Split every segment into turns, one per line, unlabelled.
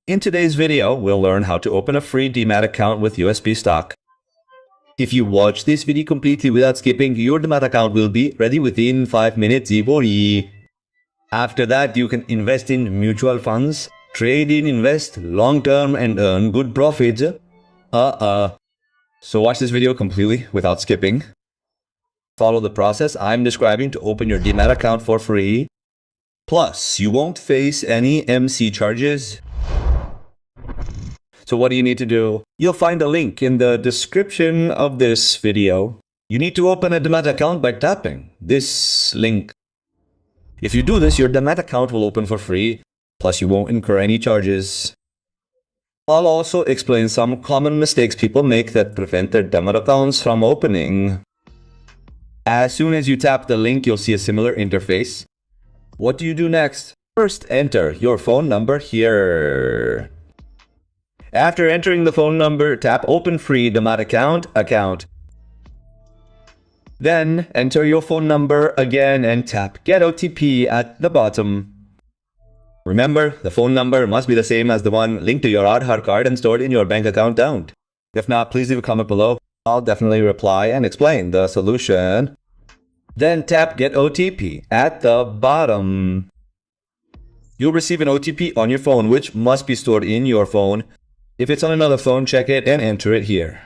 In today's video, we'll learn how to open a free Demat account with Upstox. If you watch this video completely without skipping, your Demat account will be ready within 5 minutes. After that, you can invest in mutual funds, trade in, invest long-term and earn good profits. So watch this video completely without skipping. Follow the process I'm describing to open your Demat account for free. Plus, you won't face any MC charges. So what do you need to do? You'll find a link in the description of this video. You need to open a Demat account by tapping this link. If you do this, your Demat account will open for free, plus you won't incur any charges. I'll also explain some common mistakes people make that prevent their Demat accounts from opening. As soon as you tap the link, you'll see a similar interface. What do you do next? First, enter your phone number here. After entering the phone number, tap Open Free Demat Account. Then, enter your phone number again and tap Get OTP at the bottom. Remember, the phone number must be the same as the one linked to your Aadhaar card and stored in your bank account. If not, please leave a comment below. I'll definitely reply and explain the solution. Then tap Get OTP at the bottom. You'll receive an OTP on your phone, which must be stored in your phone. If it's on another phone, check it and enter it here.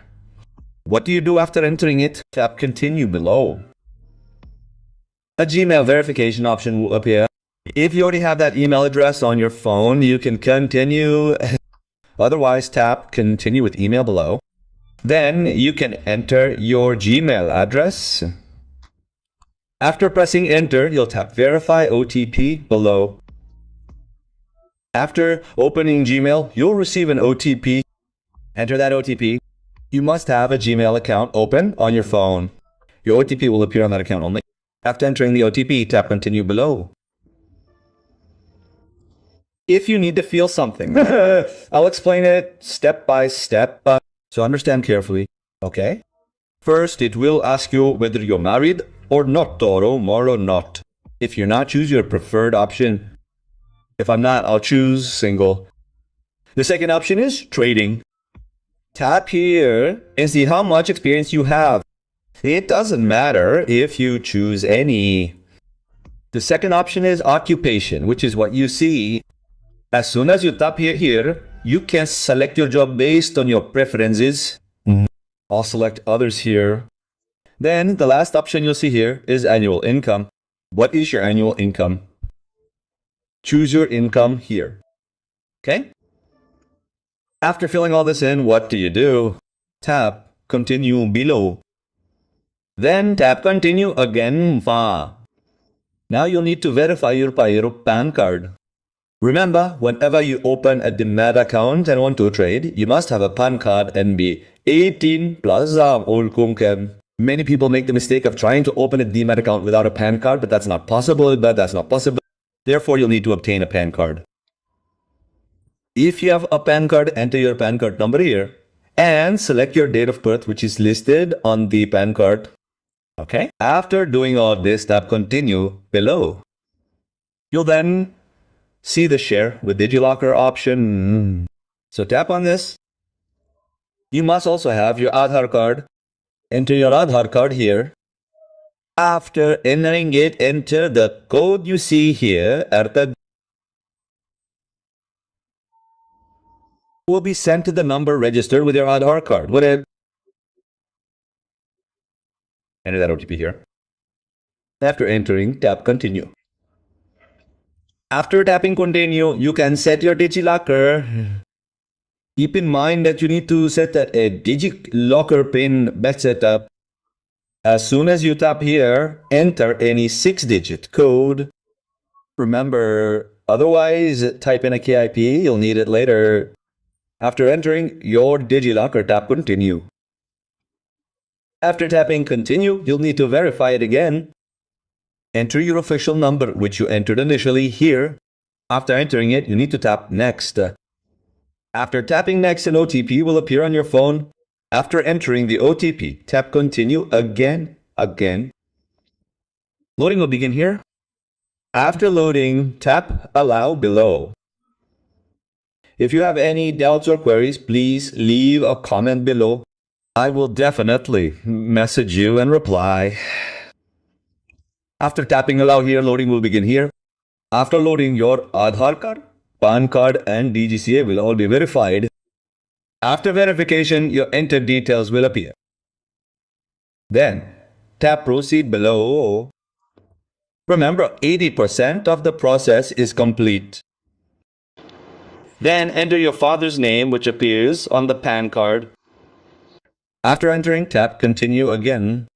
What do you do after entering it? Tap Continue below. A Gmail verification option will appear. If you already have that email address on your phone, you can continue. Otherwise, tap Continue with email below. Then you can enter your Gmail address. After pressing enter, you'll tap Verify OTP below. After opening Gmail, you'll receive an OTP. Enter that OTP. You must have a Gmail account open on your phone. Your OTP will appear on that account only. After entering the OTP, tap Continue below. If you need to feel something, I'll explain it step by step, so understand carefully, okay? First, it will ask you whether you're married or not, or not. If you're not, choose your preferred option. If I'm not, I'll choose single. The second option is trading. Tap here and see how much experience you have. It doesn't matter if you choose any. The second option is occupation, which is what you see. As soon as you tap here, you can select your job based on your preferences. I'll select others here. Then the last option you'll see here is annual income. What is your annual income? Choose your income here. Okay? After filling all this in, what do? Tap Continue below. Then tap Continue again. Now you'll need to verify your PAN card. Remember, whenever you open a Demat account and want to trade, you must have a PAN card and be 18 plus. Many people make the mistake of trying to open a Demat account without a PAN card, but that's not possible. Therefore, you'll need to obtain a PAN card. If you have a PAN card, enter your PAN card number here and select your date of birth, which is listed on the PAN card. Okay? After doing all this, tap Continue below. You'll then see the Share with DigiLocker option. So tap on this. You must also have your Aadhaar card. Enter your Aadhaar card here. After entering it, enter the code you see here. Will be sent to the number registered with your Aadhaar card. Enter that OTP here. After entering, tap Continue. After tapping Continue, you can set your DigiLocker. Keep in mind that you need to set a DigiLocker pin best setup. As soon as you tap here, enter any 6-digit code. Remember, otherwise type in a KIP, you'll need it later. After entering your DigiLocker, tap Continue. After tapping Continue, you'll need to verify it again. Enter your official number, which you entered initially here. After entering it, you need to tap Next. After tapping Next, an OTP will appear on your phone. After entering the OTP, tap Continue again. Loading will begin here. After loading, tap Allow below. If you have any doubts or queries, please leave a comment below. I will definitely message you and reply. After tapping allow here, loading will begin here. After loading, your Aadhaar card, PAN card and DGCA will all be verified. After verification, your entered details will appear. Then, tap proceed below. Remember, 80% of the process is complete. Then enter your father's name, which appears on the PAN card. After entering, tap continue again.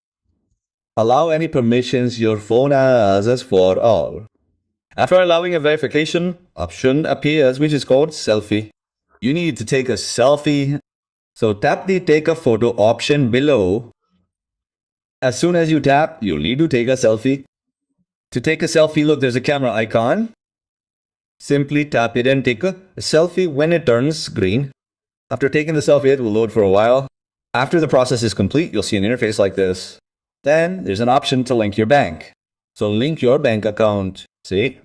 Allow any permissions your phone has as for all. After allowing a verification, option appears which is called selfie. You need to take a selfie, so tap the take a photo option below. As soon as you tap, you'll need to take a selfie. To take a selfie, look, there's a camera icon. Simply tap it and take a selfie when it turns green. After taking the selfie, it will load for a while. After the process is complete, you'll see an interface like this. Then there's an option to link your bank. So link your bank account. See?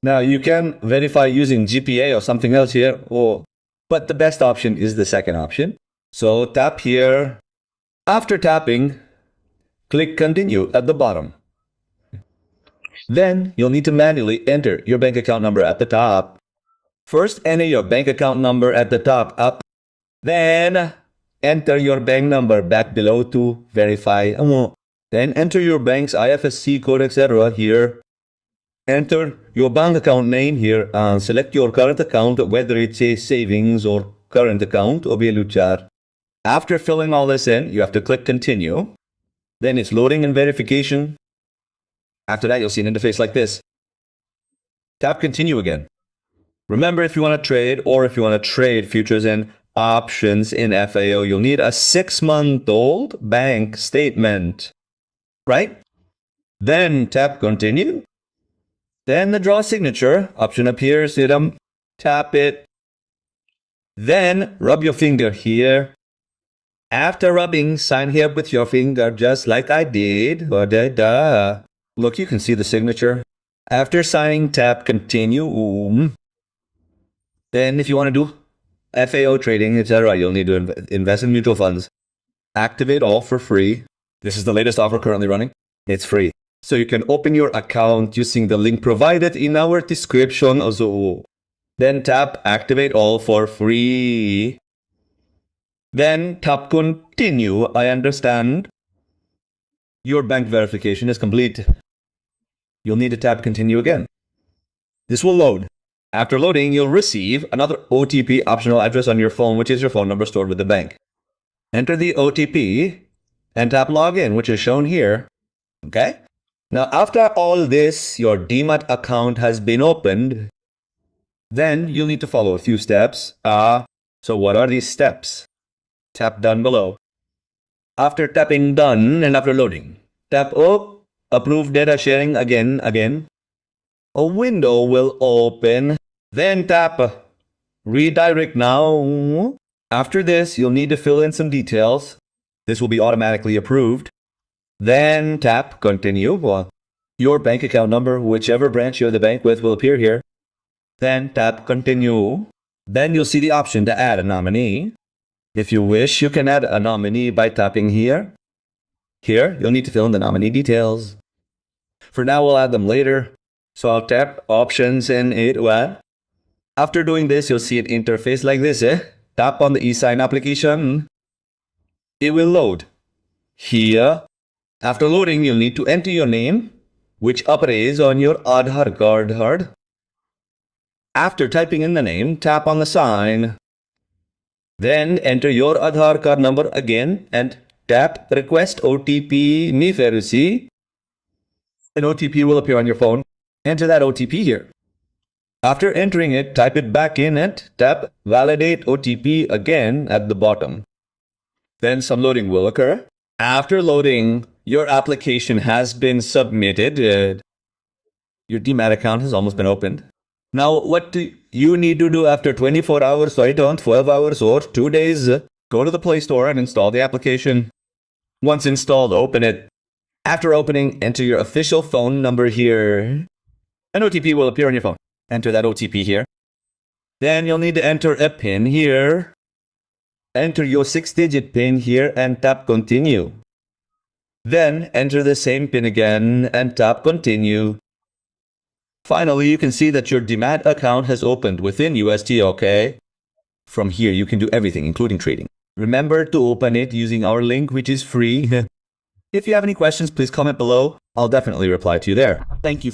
Now you can verify using GPA or something else here, but the best option is the second option. So tap here. After tapping, click continue at the bottom. Then you'll need to manually enter your bank account number at the top. First, enter your bank account number at the top up. Then enter your bank number back below to verify. Then enter your bank's IFSC code, etc. here. Enter your bank account name here and select your current account, whether it's a savings or current account or luchar. After filling all this in, you have to click continue. Then it's loading and verification. After that, you'll see an interface like this. Tap continue again. Remember, if you want to trade or if you want to trade futures and options in FAO, you'll need a 6-month-old bank statement, right? Then tap continue. Then the draw signature option appears. Tap it. Then rub your finger here. After rubbing, sign here with your finger just like I did. Look, you can see the signature. After signing, tap continue. Then if you want to do FAO trading, etc., you'll need to invest in mutual funds. Activate all for free. This is the latest offer currently running. It's free. So you can open your account using the link provided in our description also. Then tap activate all for free. Then tap continue. I understand. Your bank verification is complete. You'll need to tap continue again. This will load. After loading, you'll receive another OTP optional address on your phone, which is your phone number stored with the bank. Enter the OTP and tap login, which is shown here. Okay? Now, after all this, your Demat account has been opened. Then you'll need to follow a few steps. So what are these steps? Tap done below. After tapping done and after loading, tap approve data sharing again. A window will open. Then tap redirect now. After this, you'll need to fill in some details. This will be automatically approved. Then tap continue. Your bank account number, whichever branch you're the bank with, will appear here. Then tap continue. Then you'll see the option to add a nominee. If you wish, you can add a nominee by tapping here. Here, you'll need to fill in the nominee details. For now, we'll add them later. So I'll tap options and it will add. After doing this, you'll see an interface like this. Tap on the e-sign application. It will load. Here. After loading, you'll need to enter your name, which appears on your Aadhaar card. After typing in the name, tap on the sign. Then enter your Aadhaar card number again and tap request OTP Niferusi. An OTP will appear on your phone. Enter that OTP here. After entering it, type it back in and tap validate OTP again at the bottom. Then some loading will occur. After loading, your application has been submitted. Your Demat account has almost been opened. Now, what do you need to do after 24 hours, right on 12 hours or 2 days? Go to the Play Store and install the application. Once installed, open it. After opening, enter your official phone number here. An OTP will appear on your phone. Enter that OTP here. Then you'll need to enter a PIN here. Enter your 6-digit PIN here and tap continue. Then enter the same PIN again and tap continue. Finally, you can see that your Demat account has opened within UST, okay? From here, you can do everything, including trading. Remember to open it using our link, which is free. If you have any questions, please comment below. I'll definitely reply to you there. Thank you.